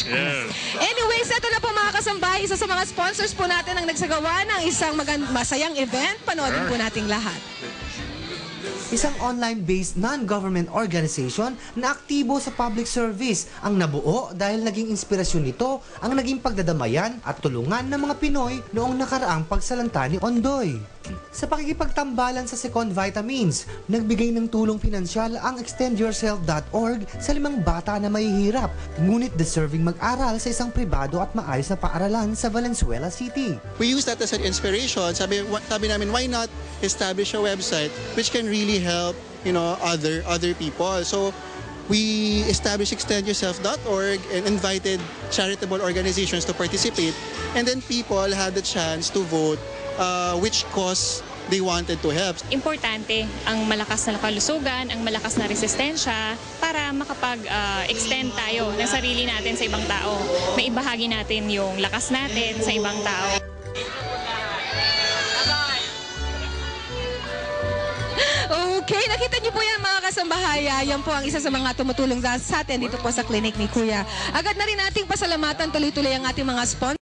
Yeah. Anyways, ito na po mga kasambahay, isa sa mga sponsors po natin ang nagsagawa ng isang masayang event. Panoodin po nating lahat. Isang online-based non-government organization na aktibo sa public service ang nabuo dahil naging inspirasyon nito ang naging pagdadamayan at tulungan ng mga Pinoy noong nakaraang pagsalanta ni Ondoy. Sa pakikipagtambalan sa Second Vitamins, nagbigay ng tulong pinansyal ang extendyourself.org sa 5 bata na mahihirap, ngunit deserving mag-aral sa isang pribado at maayos na paaralan sa Valenzuela City. We use that as an inspiration. Sabi namin, why not establish a website which can really help, other people. So we established extendyourself.org and invited charitable organizations to participate, and then people had the chance to vote which cause they wanted to help. Importante ang malakas na kalusugan, ang malakas na resistensya para makapag-extend tayo ng sarili natin sa ibang tao. Maibahagi natin yung lakas natin sa ibang tao. Okay, nakita niyo po yan mga kasambahaya. Yan po ang isa sa mga tumutulong sa atin dito po sa clinic ni Kuya. Agad na rin nating pasalamatan tuloy-tuloy ang ating mga sponsors.